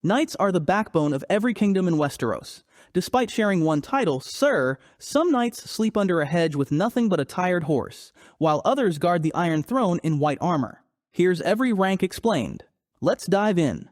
Knights are the backbone of every kingdom in Westeros. Despite sharing one title, Sir, some knights sleep under a hedge with nothing but a tired horse, while others guard the Iron Throne in white armor. Here's every rank explained. Let's dive in.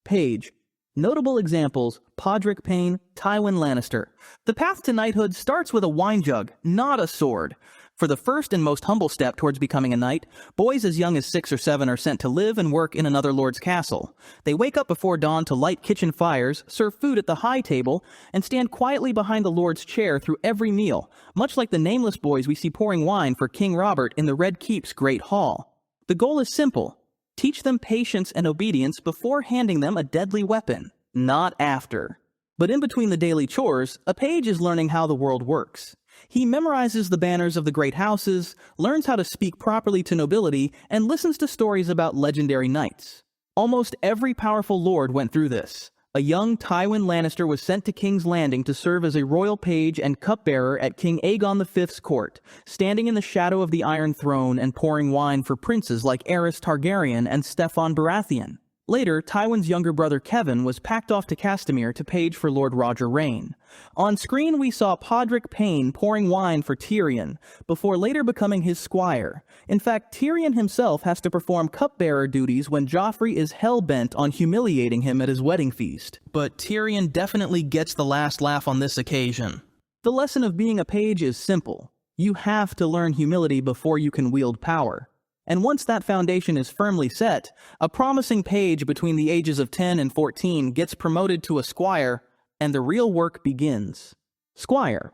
Page. Notable examples: Podrick Payne, Tywin Lannister. The path to knighthood starts with a wine jug, not a sword. For the first and most humble step towards becoming a knight, boys as young as 6 or 7 are sent to live and work in another lord's castle. They wake up before dawn to light kitchen fires, serve food at the high table, and stand quietly behind the lord's chair through every meal, much like the nameless boys we see pouring wine for King Robert in the Red Keep's Great Hall. The goal is simple: teach them patience and obedience before handing them a deadly weapon, not after. But in between the daily chores, a page is learning how the world works. He memorizes the banners of the great houses, learns how to speak properly to nobility, and listens to stories about legendary knights. Almost every powerful lord went through this. A young Tywin Lannister was sent to King's Landing to serve as a royal page and cupbearer at King Aegon V's court, standing in the shadow of the Iron Throne and pouring wine for princes like Aerys Targaryen and Steffon Baratheon. Later, Tywin's younger brother Kevan was packed off to Castamere to page for Lord Roger Rayne. On screen we saw Podrick Payne pouring wine for Tyrion, before later becoming his squire. In fact, Tyrion himself has to perform cupbearer duties when Joffrey is hell-bent on humiliating him at his wedding feast. But Tyrion definitely gets the last laugh on this occasion. The lesson of being a page is simple. You have to learn humility before you can wield power. And once that foundation is firmly set, a promising page between the ages of 10 and 14 gets promoted to a squire, and the real work begins. Squire.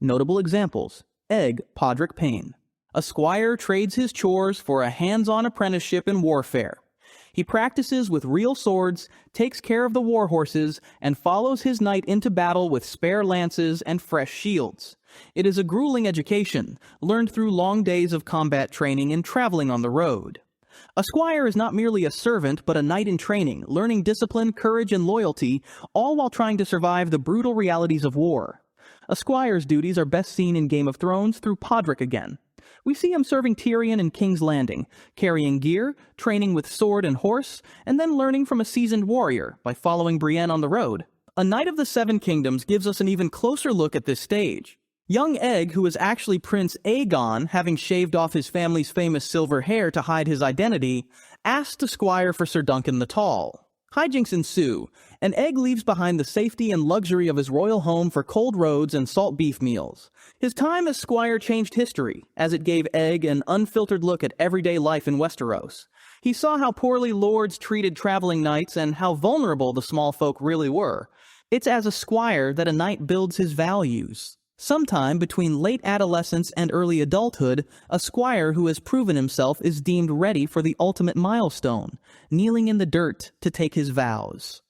Notable examples: Egg Podrick Payne. A squire trades his chores for a hands-on apprenticeship in warfare. He practices with real swords, takes care of the war horses, and follows his knight into battle with spare lances and fresh shields. It is a grueling education, learned through long days of combat training and traveling on the road. A squire is not merely a servant, but a knight in training, learning discipline, courage, and loyalty, all while trying to survive the brutal realities of war. A squire's duties are best seen in Game of Thrones through Podrick again. We see him serving Tyrion in King's Landing, carrying gear, training with sword and horse, and then learning from a seasoned warrior by following Brienne on the road. A Knight of the Seven Kingdoms gives us an even closer look at this stage. Young Egg, who is actually Prince Aegon, having shaved off his family's famous silver hair to hide his identity, asks to squire for Sir Duncan the Tall. Hijinks ensue, and Egg leaves behind the safety and luxury of his royal home for cold roads and salt beef meals. His time as squire changed history, as it gave Egg an unfiltered look at everyday life in Westeros. He saw how poorly lords treated traveling knights and how vulnerable the small folk really were. It's as a squire that a knight builds his values. Sometime between late adolescence and early adulthood, a squire who has proven himself is deemed ready for the ultimate milestone, kneeling in the dirt to take his vows.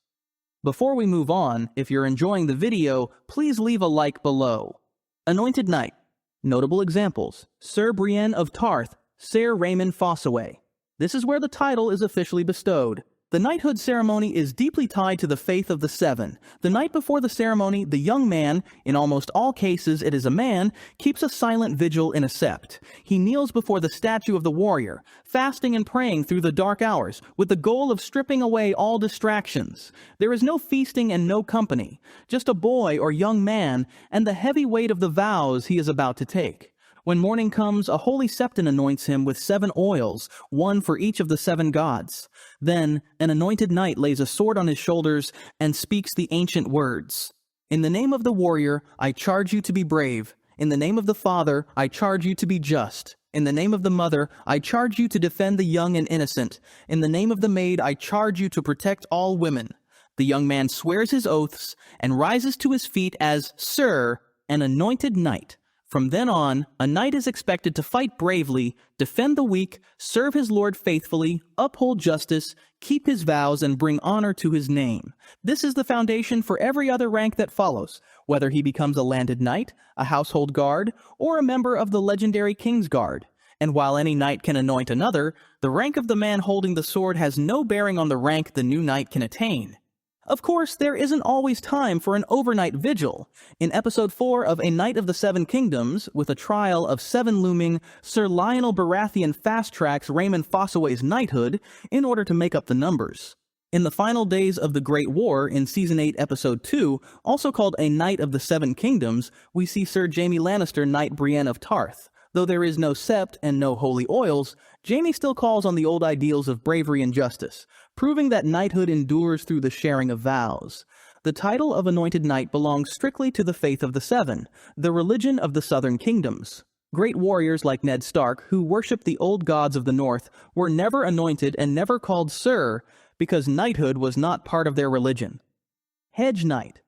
Before we move on, if you're enjoying the video, please leave a like below. Anointed Knight. Notable examples: Sir Brienne of Tarth, Ser Raymond Fossaway. This is where the title is officially bestowed. The knighthood ceremony is deeply tied to the faith of the Seven. The night before the ceremony, the young man, in almost all cases it is a man, keeps a silent vigil in a sept. He kneels before the statue of the warrior, fasting and praying through the dark hours, with the goal of stripping away all distractions. There is no feasting and no company, just a boy or young man and the heavy weight of the vows he is about to take. When morning comes, a holy septon anoints him with 7 oils, one for each of the 7 gods. Then, an anointed knight lays a sword on his shoulders and speaks the ancient words. In the name of the warrior, I charge you to be brave. In the name of the father, I charge you to be just. In the name of the mother, I charge you to defend the young and innocent. In the name of the maid, I charge you to protect all women. The young man swears his oaths and rises to his feet as Sir, an anointed knight. From then on, a knight is expected to fight bravely, defend the weak, serve his lord faithfully, uphold justice, keep his vows, and bring honor to his name. This is the foundation for every other rank that follows, whether he becomes a landed knight, a household guard, or a member of the legendary Kingsguard. And while any knight can anoint another, the rank of the man holding the sword has no bearing on the rank the new knight can attain. Of course, there isn't always time for an overnight vigil. In Episode 4 of A Knight of the Seven Kingdoms, with a trial of 7 looming, Sir Lionel Baratheon fast-tracks Raymond Fossaway's knighthood in order to make up the numbers. In the final days of the Great War in Season 8, Episode 2, also called A Knight of the Seven Kingdoms, we see Sir Jaime Lannister knight Brienne of Tarth. Though there is no sept and no holy oils, Jaime still calls on the old ideals of bravery and justice, proving that knighthood endures through the sharing of vows. The title of Anointed Knight belongs strictly to the Faith of the Seven, the religion of the Southern Kingdoms. Great warriors like Ned Stark, who worshipped the old gods of the North, were never anointed and never called Sir, because knighthood was not part of their religion. Hedge Knight.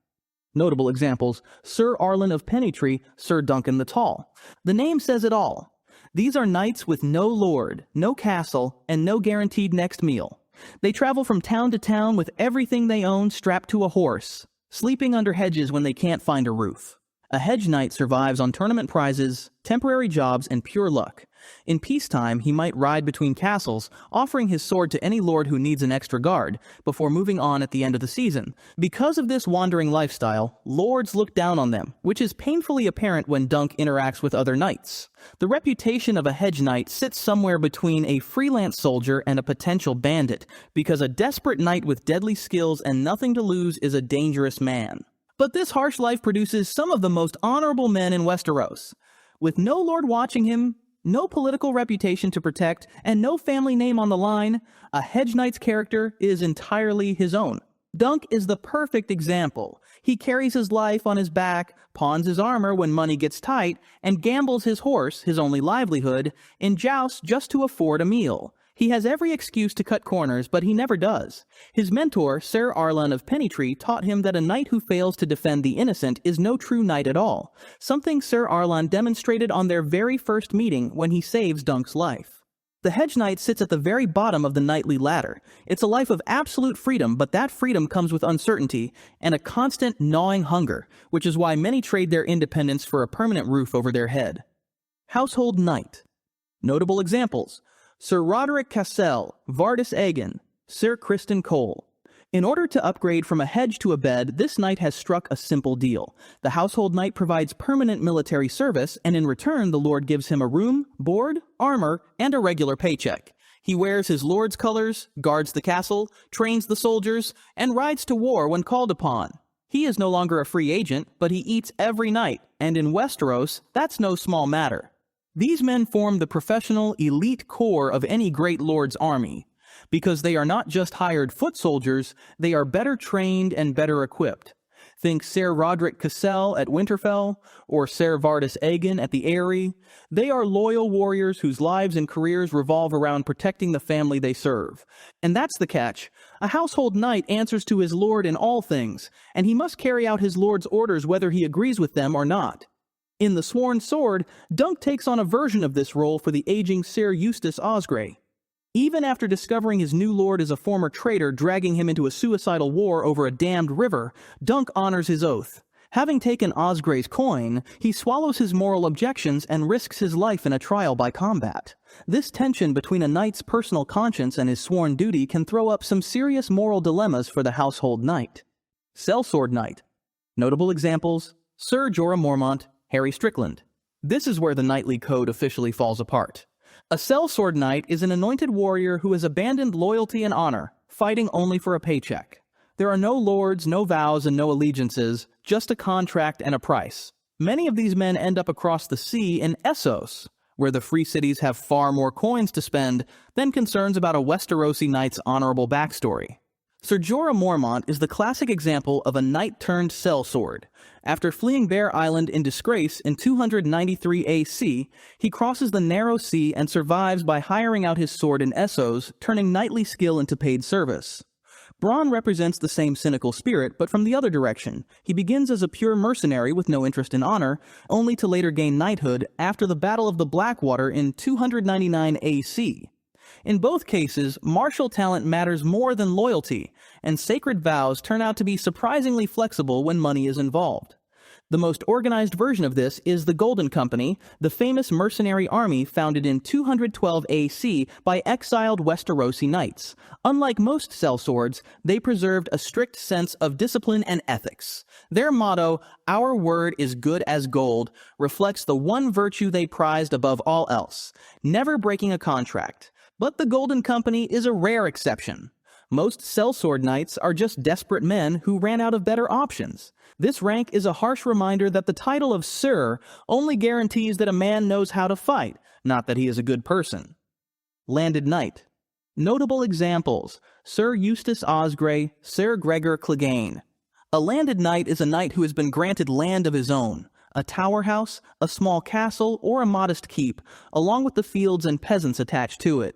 Notable examples: Sir Arlan of Peasantry, Sir Duncan the Tall. The name says it all. These are knights with no lord, no castle, and no guaranteed next meal. They travel from town to town with everything they own strapped to a horse, sleeping under hedges when they can't find a roof. A hedge knight survives on tournament prizes, temporary jobs, and pure luck. In peacetime, he might ride between castles, offering his sword to any lord who needs an extra guard, before moving on at the end of the season. Because of this wandering lifestyle, lords look down on them, which is painfully apparent when Dunk interacts with other knights. The reputation of a hedge knight sits somewhere between a freelance soldier and a potential bandit, because a desperate knight with deadly skills and nothing to lose is a dangerous man. But this harsh life produces some of the most honorable men in Westeros. With no lord watching him, no political reputation to protect, and no family name on the line, a hedge knight's character is entirely his own. Dunk is the perfect example. He carries his life on his back, pawns his armor when money gets tight, and gambles his horse, his only livelihood, in jousts just to afford a meal. He has every excuse to cut corners, but he never does. His mentor, Sir Arlan of Peasantry, taught him that a knight who fails to defend the innocent is no true knight at all, something Sir Arlan demonstrated on their very first meeting when he saves Dunk's life. The hedge knight sits at the very bottom of the knightly ladder. It's a life of absolute freedom, but that freedom comes with uncertainty and a constant gnawing hunger, which is why many trade their independence for a permanent roof over their head. Household Knight. Notable examples: Sir Roderick Cassel, Vardis Aegon, Sir Criston Cole. In order to upgrade from a hedge to a bed, this knight has struck a simple deal. The household knight provides permanent military service, and in return the lord gives him a room, board, armor, and a regular paycheck. He wears his lord's colors, guards the castle, trains the soldiers, and rides to war when called upon. He is no longer a free agent, but he eats every night, and in Westeros, that's no small matter. These men form the professional, elite core of any great lord's army. Because they are not just hired foot soldiers, they are better trained and better equipped. Think Sir Roderick Cassel at Winterfell, or Sir Vardis Aegon at the Eyrie. They are loyal warriors whose lives and careers revolve around protecting the family they serve. And that's the catch. A household knight answers to his lord in all things, and he must carry out his lord's orders whether he agrees with them or not. In The Sworn Sword, Dunk takes on a version of this role for the aging Sir Eustace Osgrey. Even after discovering his new lord is a former traitor dragging him into a suicidal war over a damned river, Dunk honors his oath. Having taken Osgrey's coin, he swallows his moral objections and risks his life in a trial by combat. This tension between a knight's personal conscience and his sworn duty can throw up some serious moral dilemmas for the household knight. Sellsword Knight. Notable examples: Sir Jorah Mormont, Harry Strickland. This is where the knightly code officially falls apart. A sellsword knight is an anointed warrior who has abandoned loyalty and honor, fighting only for a paycheck. There are no lords, no vows, and no allegiances, just a contract and a price. Many of these men end up across the sea in Essos, where the free cities have far more coins to spend than concerns about a Westerosi knight's honorable backstory. Sir Jorah Mormont is the classic example of a knight-turned-sellsword. After fleeing Bear Island in disgrace in 293 AC, he crosses the narrow sea and survives by hiring out his sword in Essos, turning knightly skill into paid service. Bronn represents the same cynical spirit, but from the other direction. He begins as a pure mercenary with no interest in honor, only to later gain knighthood after the Battle of the Blackwater in 299 AC. In both cases, martial talent matters more than loyalty, and sacred vows turn out to be surprisingly flexible when money is involved. The most organized version of this is the Golden Company, the famous mercenary army founded in 212 AC by exiled Westerosi knights. Unlike most sellswords, they preserved a strict sense of discipline and ethics. Their motto, "Our word is good as gold," reflects the one virtue they prized above all else: never breaking a contract. But the Golden Company is a rare exception. Most sellsword knights are just desperate men who ran out of better options. This rank is a harsh reminder that the title of Sir only guarantees that a man knows how to fight, not that he is a good person. Landed Knight. Notable examples: Sir Eustace Osgrey, Sir Gregor Clegane. A landed knight is a knight who has been granted land of his own, a tower house, a small castle, or a modest keep, along with the fields and peasants attached to it.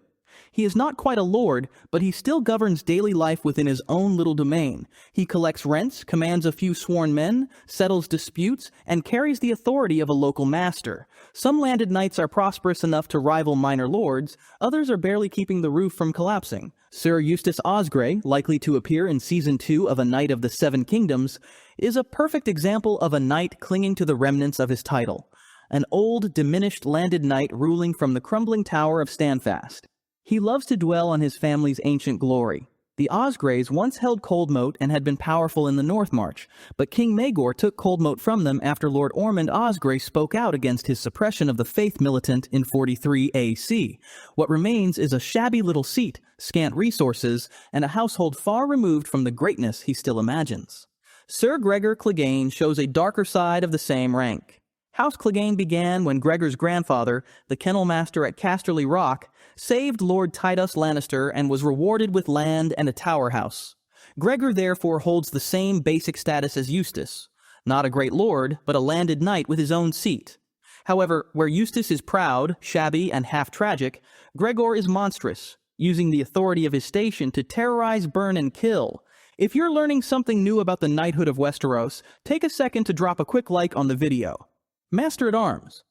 He is not quite a lord, but he still governs daily life within his own little domain. He collects rents, commands a few sworn men, settles disputes, and carries the authority of a local master. Some landed knights are prosperous enough to rival minor lords, others are barely keeping the roof from collapsing. Sir Eustace Osgrey, likely to appear in Season 2 of A Knight of the Seven Kingdoms, is a perfect example of a knight clinging to the remnants of his title. An old, diminished landed knight ruling from the crumbling tower of Standfast. He loves to dwell on his family's ancient glory. The Osgreys once held Coldmoat and had been powerful in the North March, but King Maegor took Coldmoat from them after Lord Ormond Osgrey spoke out against his suppression of the faith militant in 43 AC. What remains is a shabby little seat, scant resources, and a household far removed from the greatness he still imagines. Sir Gregor Clegane shows a darker side of the same rank. House Clegane began when Gregor's grandfather, the kennel master at Casterly Rock, saved Lord Tytus Lannister and was rewarded with land and a tower house. Gregor therefore holds the same basic status as Eustace. Not a great lord, but a landed knight with his own seat. However, where Eustace is proud, shabby, and half-tragic, Gregor is monstrous, using the authority of his station to terrorize, burn, and kill. If you're learning something new about the knighthood of Westeros, take a second to drop a quick like on the video. Master-at-Arms.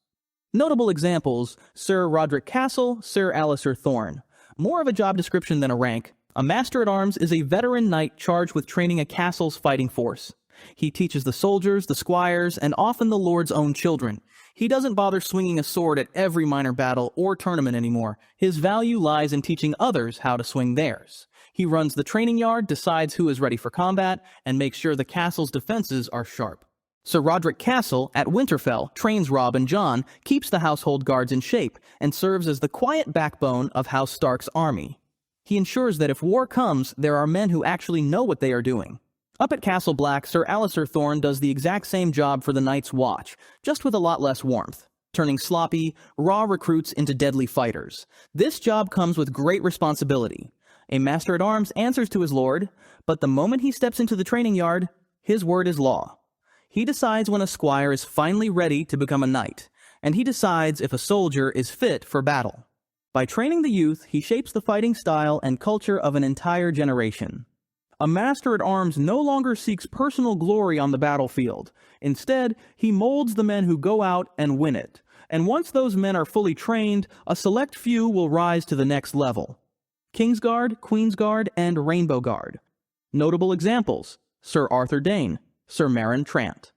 Notable examples: Sir Roderick Castle, Sir Alliser Thorne. More of a job description than a rank, a Master-at-Arms is a veteran knight charged with training a castle's fighting force. He teaches the soldiers, the squires, and often the lord's own children. He doesn't bother swinging a sword at every minor battle or tournament anymore. His value lies in teaching others how to swing theirs. He runs the training yard, decides who is ready for combat, and makes sure the castle's defenses are sharp. Sir Roderick Castle, at Winterfell, trains Robb and Jon, keeps the household guards in shape, and serves as the quiet backbone of House Stark's army. He ensures that if war comes, there are men who actually know what they are doing. Up at Castle Black, Sir Alliser Thorne does the exact same job for the Night's Watch, just with a lot less warmth, turning sloppy, raw recruits into deadly fighters. This job comes with great responsibility. A Master-at-Arms answers to his lord, but the moment he steps into the training yard, his word is law. He decides when a squire is finally ready to become a knight, and he decides if a soldier is fit for battle. By training the youth, he shapes the fighting style and culture of an entire generation. A Master-at-Arms no longer seeks personal glory on the battlefield. Instead, he molds the men who go out and win it. And once those men are fully trained, a select few will rise to the next level. Kingsguard, Queensguard, and Rainbow Guard. Notable examples: Sir Arthur Dayne, Sir Meryn Trant.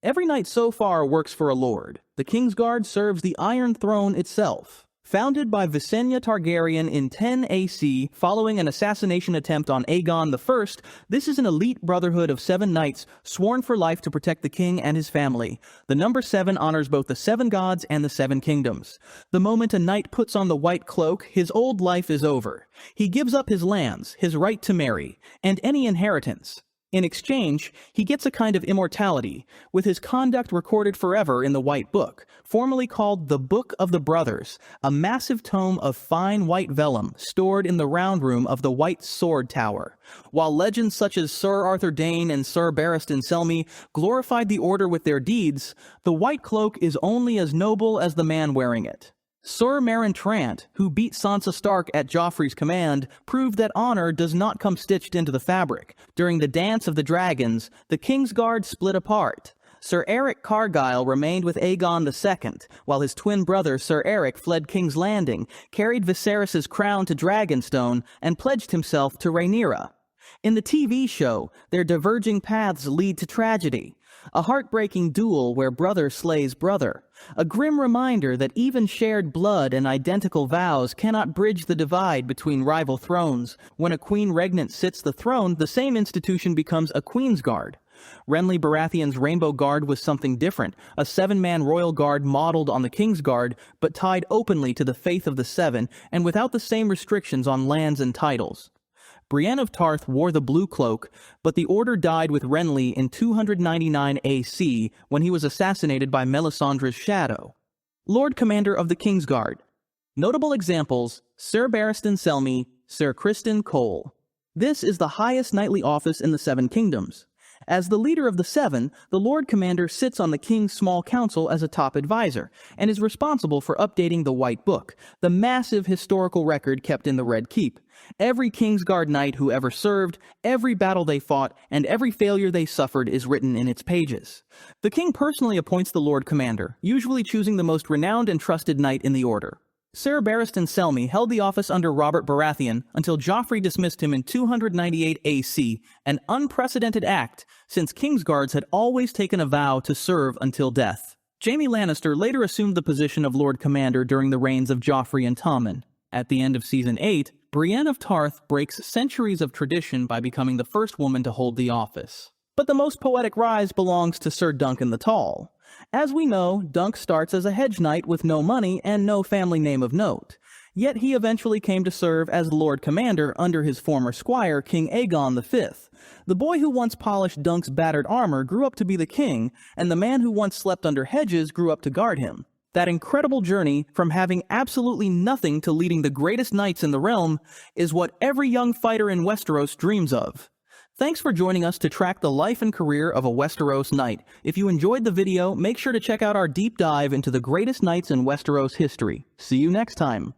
Every knight so far works for a lord. The Kingsguard serves the Iron Throne itself. Founded by Visenya Targaryen in 10 AC following an assassination attempt on Aegon I, this is an elite brotherhood of 7 knights sworn for life to protect the king and his family. The number 7 honors both the 7 gods and the 7 kingdoms. The moment a knight puts on the white cloak, his old life is over. He gives up his lands, his right to marry, and any inheritance. In exchange, he gets a kind of immortality, with his conduct recorded forever in the White Book, formerly called the Book of the Brothers, a massive tome of fine white vellum stored in the round room of the White Sword Tower. While legends such as Sir Arthur Dayne and Sir Barristan Selmy glorified the order with their deeds, the white cloak is only as noble as the man wearing it. Sir Meryn Trant, who beat Sansa Stark at Joffrey's command, proved that honor does not come stitched into the fabric. During the Dance of the Dragons, the Kingsguard split apart. Sir Eric Cargyle remained with Aegon II, while his twin brother Sir Eric fled King's Landing, carried Viserys' crown to Dragonstone, and pledged himself to Rhaenyra. In the TV show, their diverging paths lead to tragedy. A heartbreaking duel where brother slays brother. A grim reminder that even shared blood and identical vows cannot bridge the divide between rival thrones. When a queen regnant sits the throne, the same institution becomes a Queensguard. Renly Baratheon's Rainbow Guard was something different, a 7-man royal guard modeled on the Kingsguard, but tied openly to the faith of the 7 and without the same restrictions on lands and titles. Brienne of Tarth wore the blue cloak, but the order died with Renly in 299 AC when he was assassinated by Melisandre's shadow. Lord Commander of the Kingsguard. Notable examples: Sir Barristan Selmy, Sir Criston Cole. This is the highest knightly office in the Seven Kingdoms. As the leader of the Seven, the Lord Commander sits on the King's Small Council as a top advisor, and is responsible for updating the White Book, the massive historical record kept in the Red Keep. Every Kingsguard knight who ever served, every battle they fought, and every failure they suffered is written in its pages. The King personally appoints the Lord Commander, usually choosing the most renowned and trusted knight in the order. Sir Barristan Selmy held the office under Robert Baratheon until Joffrey dismissed him in 298 AC, an unprecedented act since Kingsguards had always taken a vow to serve until death. Jaime Lannister later assumed the position of Lord Commander during the reigns of Joffrey and Tommen. At the end of Season 8, Brienne of Tarth breaks centuries of tradition by becoming the first woman to hold the office. But the most poetic rise belongs to Sir Duncan the Tall. As we know, Dunk starts as a hedge knight with no money and no family name of note. Yet he eventually came to serve as Lord Commander under his former squire, King Aegon V. The boy who once polished Dunk's battered armor grew up to be the king, and the man who once slept under hedges grew up to guard him. That incredible journey from having absolutely nothing to leading the greatest knights in the realm is what every young fighter in Westeros dreams of. Thanks for joining us to track the life and career of a Westeros knight. If you enjoyed the video, make sure to check out our deep dive into the greatest knights in Westeros history. See you next time.